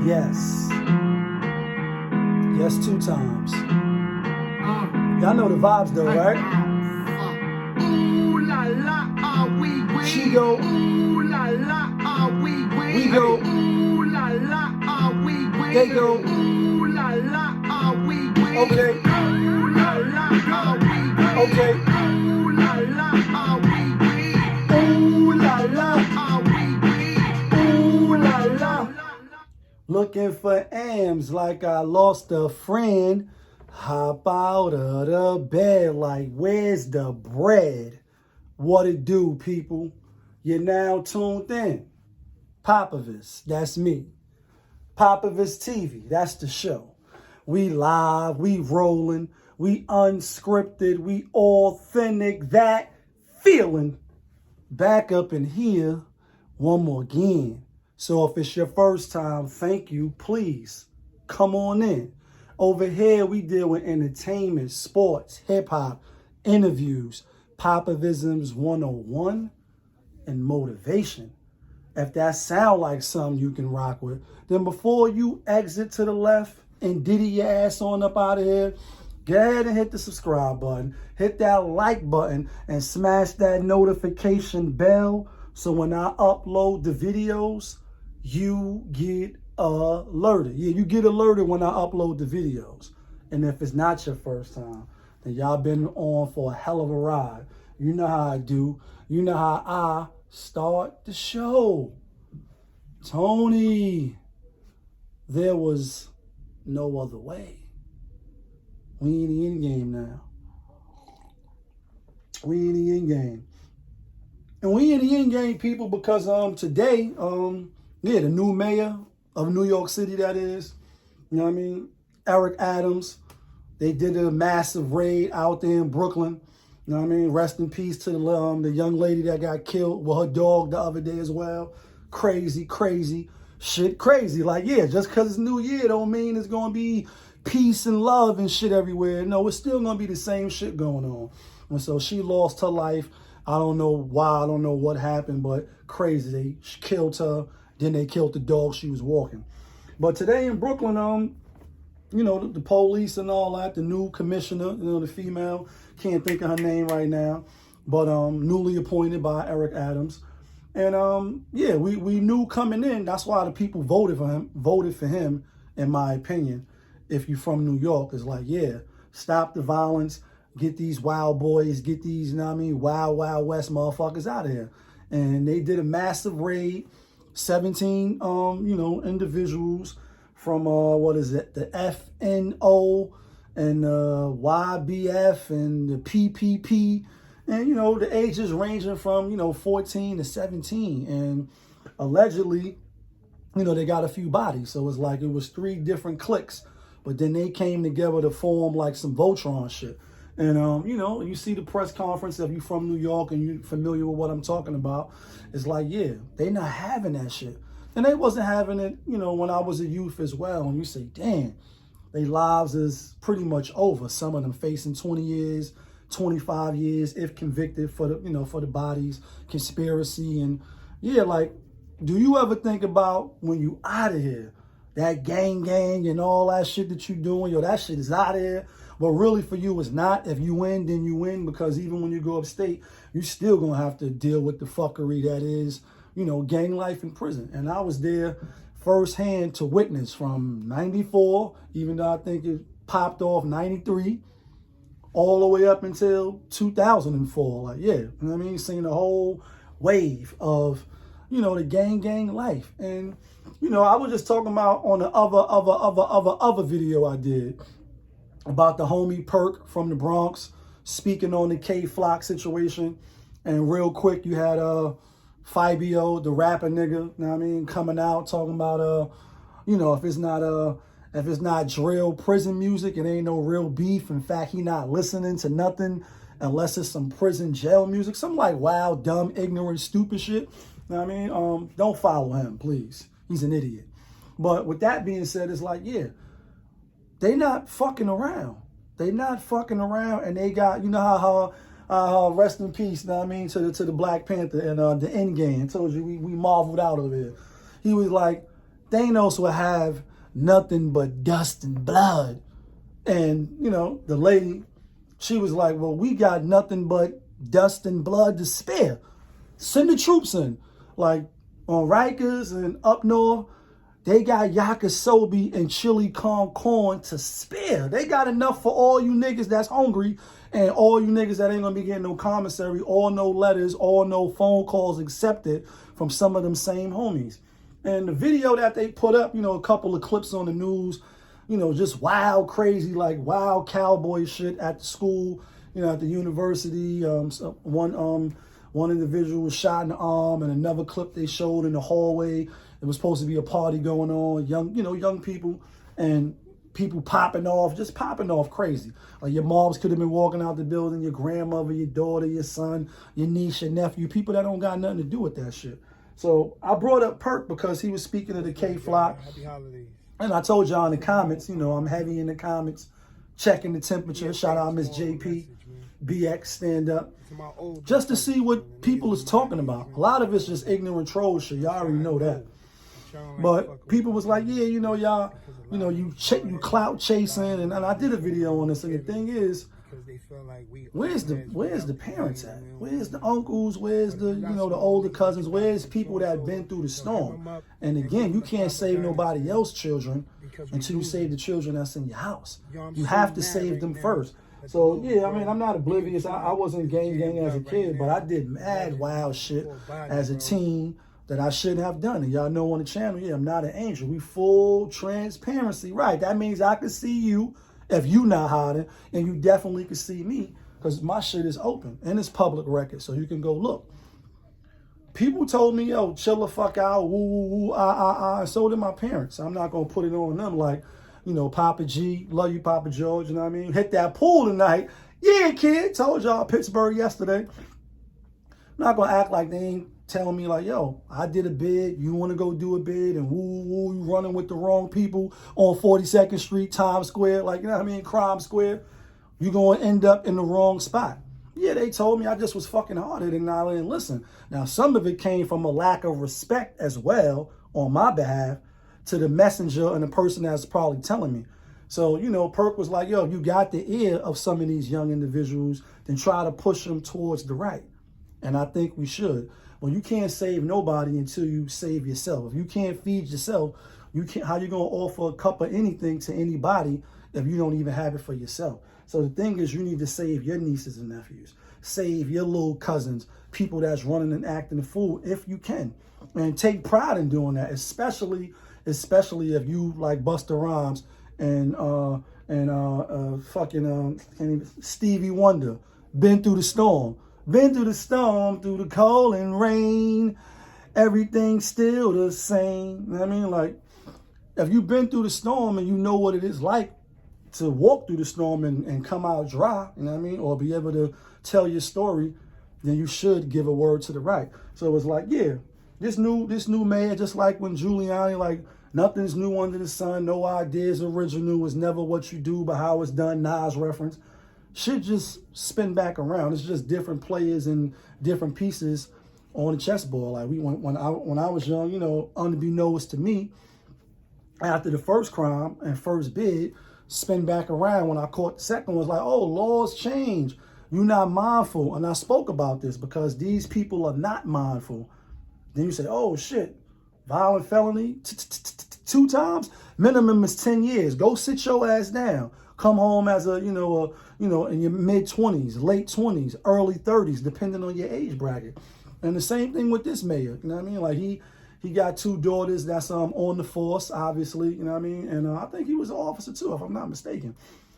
Yes. Yes, 2 times. Y'all know the vibes though, right? Ooh la la, we. She go. Ooh la la, we. We go. Ooh la la, we. They go. Ooh la la, we. Okay. Ooh la la, we. Okay. Ooh la la, we. Ooh la la. We. Ooh la la. Looking for Ams like I lost a friend. Hop out of the bed like, where's the bread? What it do, people? You're now tuned in. POPAVIST, that's me. POPAVIST TV, that's the show. We live, we rolling, we unscripted, we authentic, that feeling. Back up in here one more again. So if it's your first time, thank you, please come on in. Over here, we deal with entertainment, sports, hip-hop, interviews, Popavisms 101, and motivation. If that sound like something you can rock with, then before you exit to the left and diddy your ass on up out of here, go ahead and hit the subscribe button, hit that like button, and smash that notification bell so when I upload the videos, you get alerted. Yeah, you get alerted when I upload the videos. And if it's not your first time, then y'all been on for a hell of a ride. You know how I do. You know how I start the show. Tony, there was no other way. We in the end game now. We in the end game. And we in the end game, people, because today, the new mayor of New York City, that is, you know what I mean, Eric Adams, they did a massive raid out there in Brooklyn. You know what I mean? Rest in peace to the young lady that got killed with her dog the other day as well. Crazy, crazy, shit crazy. Like, yeah, just because it's New Year don't mean it's going to be peace and love and shit everywhere. No, it's still going to be the same shit going on. And so she lost her life. I don't know why. I don't know what happened, but crazy. They killed her. Then they killed the dog she was walking. But today in Brooklyn, you know, the police and all that, the new commissioner, you know, the female, can't think of her name right now, but newly appointed by Eric Adams. And yeah, we knew coming in, that's why the people voted for him, in my opinion. If you're from New York, it's like, yeah, stop the violence, get these wild boys, get these, you know what I mean, wild, wild west motherfuckers out of here. And they did a massive raid, 17, you know, individuals from, the FNO and YBF and the PPP. And, you know, the ages ranging from, 14 to 17. And allegedly, you know, they got a few bodies. So it's like it was 3 different cliques. But then they came together to form like some Voltron shit. And, you know, you see the press conference, if you're from New York and you're familiar with what I'm talking about, it's like, yeah, they not having that shit. And they wasn't having it, you know, when I was a youth as well. And you say, damn, their lives is pretty much over. Some of them facing 20 years, 25 years, if convicted for the, you know, for the bodies, conspiracy. And yeah, like, do you ever think about when you out of here, that gang and all that shit that you doing, yo, that shit is out of here. But really for you, it's not. If you win, then you win, because even when you go upstate, you still gonna have to deal with the fuckery that is, you know, gang life in prison. And I was there firsthand to witness from 94, even though I think it popped off 93, all the way up until 2004. Like, yeah, you know what I mean? Seeing the whole wave of, you know, the gang life. And, you know, I was just talking about on the other video I did about the homie Perk from the Bronx speaking on the K-Flock situation. And real quick, you had Fabio, the rapper nigga, you know what I mean, coming out talking about, you know, if it's not drill prison music, it ain't no real beef. In fact, he not listening to nothing unless it's some prison jail music. Some like wild, dumb, ignorant, stupid shit. You know what I mean? Don't follow him, please. He's an idiot. But with that being said, it's like, yeah, they not fucking around. They not fucking around, and they got, you know how rest in peace, you know what I mean, to the Black Panther and the end game. I told you we marveled out of it. He was like, Thanos will have nothing but dust and blood. And, you know, the lady, she was like, well, we got nothing but dust and blood to spare. Send the troops in. Like, on Rikers and up north, they got yakisobe and chili con corn to spare. They got enough for all you niggas that's hungry and all you niggas that ain't gonna be getting no commissary or no letters or no phone calls accepted from some of them same homies. And the video that they put up, you know, a couple of clips on the news, you know, just wild, crazy, like wild cowboy shit at the school, you know, at the university. So one individual was shot in the arm, and another clip they showed in the hallway. It was supposed to be a party going on, young people, and people popping off crazy. Like your moms could have been walking out the building, your grandmother, your daughter, your son, your niece, your nephew, people that don't got nothing to do with that shit. So I brought up Perk because he was speaking of the K-Flock. Happy holidays. And I told y'all in the comments, you know, I'm heavy in the comments, checking the temperature. Shout out Miss JP, BX, stand up. Just to see what people is talking about. A lot of it's just ignorant troll shit. Y'all already know that. But people was like, yeah, you know, y'all, you know, you clout chasing, and I did a video on this, and the thing is, where's the parents at? Where's the uncles? Where's the, you know, the older cousins? Where's people that have been through the storm? And again, you can't save nobody else's children until you save the children that's in your house. You have to save them first. So yeah, I mean, I'm not oblivious. I wasn't gang as a kid, but I did mad wild shit as a teen that I shouldn't have done. And y'all know on the channel, yeah, I'm not an angel. We full transparency, right? That means I can see you if you not hiding, and you definitely can see me because my shit is open and it's public record, so you can go look. People told me, yo, chill the fuck out, woo, woo, woo, and so did my parents. I'm not gonna put it on them like, you know, Papa G, love you, Papa George, you know what I mean? Hit that pool tonight. Yeah, kid, told y'all Pittsburgh yesterday. I'm not gonna act like they ain't telling me like, yo, I did a bid, you want to go do a bid, and woo, woo, you running with the wrong people on 42nd Street, Times Square, like, you know what I mean, Crime Square, you going to end up in the wrong spot. Yeah, they told me I just was fucking hard-headed and I didn't listen. Now, some of it came from a lack of respect as well on my behalf to the messenger and the person that's probably telling me. So, you know, Perk was like, yo, you got the ear of some of these young individuals, then try to push them towards the right. And I think we should. Well, you can't save nobody until you save yourself. If you can't feed yourself, how you gonna offer a cup of anything to anybody if you don't even have it for yourself? So the thing is, you need to save your nieces and nephews, save your little cousins, people that's running and acting a fool if you can, and take pride in doing that. Especially if you like Busta Rhymes and Stevie Wonder, been through the storm. Been through the storm, through the cold and rain, everything's still the same. You know what I mean? Like, if you've been through the storm and you know what it is like to walk through the storm and come out dry, you know what I mean? Or be able to tell your story, then you should give a word to the right. So it's like, yeah, this new mayor, just like when Giuliani, like, nothing's new under the sun, no ideas original, it's never what you do, but how it's done, Nas reference. Should just spin back around. It's just different players and different pieces on the chessboard. Like when I was young, you know, unbeknownst to me, after the first crime and first bid, spin back around when I caught the second one, was like, oh, laws change. You're not mindful. And I spoke about this because these people are not mindful. Then you say, oh shit, violent felony, 2 times, minimum is 10 years. Go sit your ass down. Come home as in your mid-20s, late 20s, early 30s, depending on your age bracket. And the same thing with this mayor, you know what I mean? Like he got 2 daughters that's on the force, obviously, you know what I mean? And I think he was an officer too, if I'm not mistaken.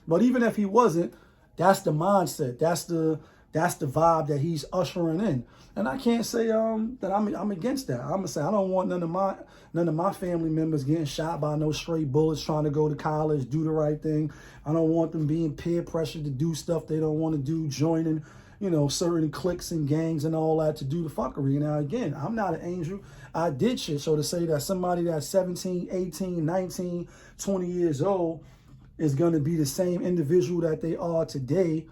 But even if he wasn't, that's the mindset. That's the vibe that he's ushering in. And I can't say that I'm against that. I'm gonna say I don't want none of my family members getting shot by no stray bullets trying to go to college, do the right thing. I don't want them being peer pressured to do stuff they don't want to do, joining certain cliques and gangs and all that to do the fuckery. Now, again, I'm not an angel. I did shit. So to say that somebody that's 17, 18, 19, 20 years old is going to be the same individual that they are today,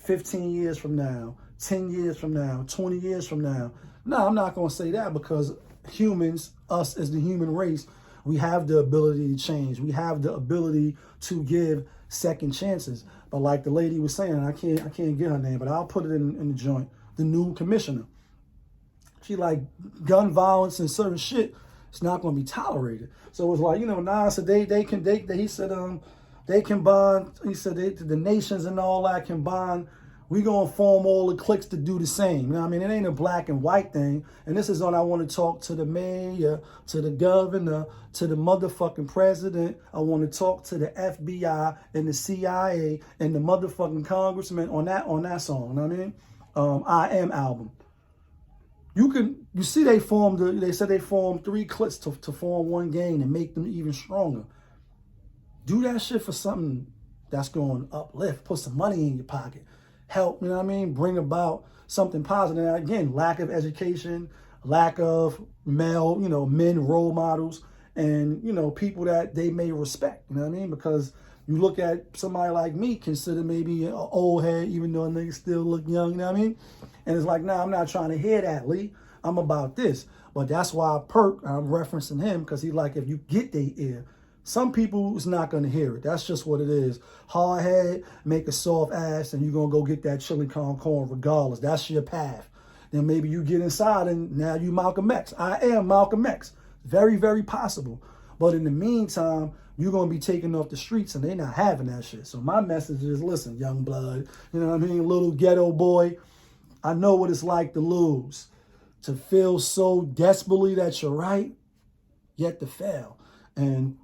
15 years from now, 10 years from now, 20 years from now. No, I'm not going to say that, because humans, us as the human race, we have the ability to change. We have the ability to give second chances. But like the lady was saying, I can't get her name, but I'll put it in the joint. The new commissioner. She like gun violence and certain shit. It's not going to be tolerated. So it's like, nah. So he said they can bond. He said the nations and all that can bond. We gonna form all the cliques to do the same. You know what I mean? It ain't a black and white thing. And this is when I want to talk to the mayor, to the governor, to the motherfucking president. I want to talk to the FBI and the CIA and the motherfucking congressman on that song. You know what I mean? I Am album. You see they said they formed 3 cliques to form one gang and make them even stronger. Do that shit for something that's going to uplift, put some money in your pocket. Help, you know what I mean? Bring about something positive. Now, again, lack of education, lack of male, men role models, and, people that they may respect, you know what I mean? Because you look at somebody like me, consider maybe an old head, even though a nigga still look young, you know what I mean? And it's like, nah, I'm not trying to hear that, Lee. I'm about this. But that's why I'm referencing him, because he's like, if you get their ear, some people is not going to hear it. That's just what it is. Hard head, make a soft ass, and you're going to go get that chili con corn regardless. That's your path. Then maybe you get inside and now you Malcolm X. I am Malcolm X. Very, very possible. But in the meantime, you're going to be taken off the streets and they're not having that shit. So my message is, listen, young blood, you know what I mean? Little ghetto boy, I know what it's like to lose. To feel so desperately that you're right, yet to fail. And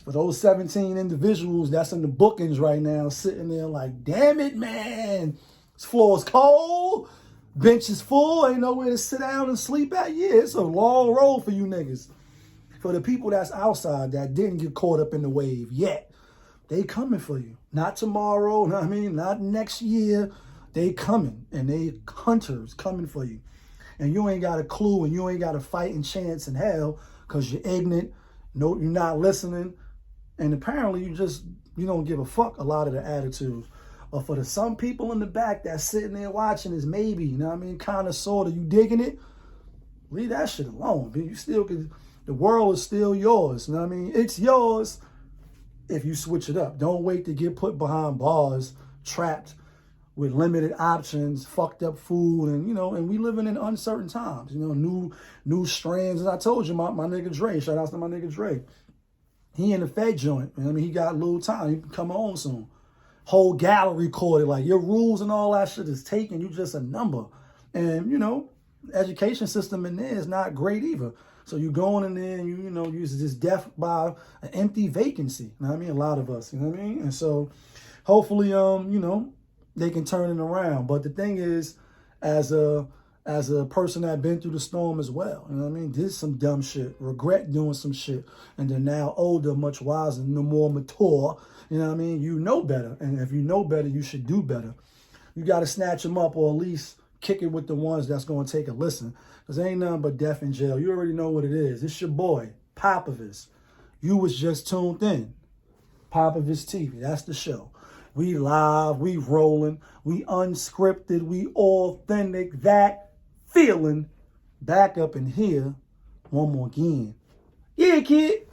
for those 17 individuals that's in the bookings right now, sitting there like, damn it, man. This floor is cold. Bench is full. Ain't nowhere to sit down and sleep at. Yeah, it's a long road for you niggas. For the people that's outside that didn't get caught up in the wave yet, they coming for you. Not tomorrow, you know what I mean? Not next year. They coming. And they hunters coming for you. And you ain't got a clue, and you ain't got a fighting chance in hell because you're ignorant. No, you're not listening. And apparently you don't give a fuck, a lot of the attitudes. But for some people in the back that's sitting there watching is maybe, you know what I mean, kind of, sort of, you digging it, leave that shit alone. You still can, the world is still yours, you know what I mean? It's yours if you switch it up. Don't wait to get put behind bars, trapped with limited options, fucked up food, and, and we living in uncertain times, new strands. As I told you, my nigga Dre, shout out to my nigga Dre. He in the Fed joint. I mean, he got a little time. He can come on soon. Whole gallery recorded. Like, your rules and all that shit is taken. You just a number. And, the education system in there is not great either. So you going in there and you're just deaf by an empty vacancy. You know what I mean? A lot of us, you know what I mean? And so hopefully, they can turn it around. But the thing is, as a person that been through the storm as well, you know what I mean? Did some dumb shit, regret doing some shit, and then now older, much wiser, no more mature, you know what I mean? You know better, and if you know better, you should do better. You got to snatch them up, or at least kick it with the ones that's going to take a listen, because ain't nothing but death in jail. You already know what it is. It's your boy, POPAVIST. You was just tuned in. POPAVIST TV, that's the show. We live, we rolling, we unscripted, we authentic, that feeling, back up in here one more again. Yeah, kid.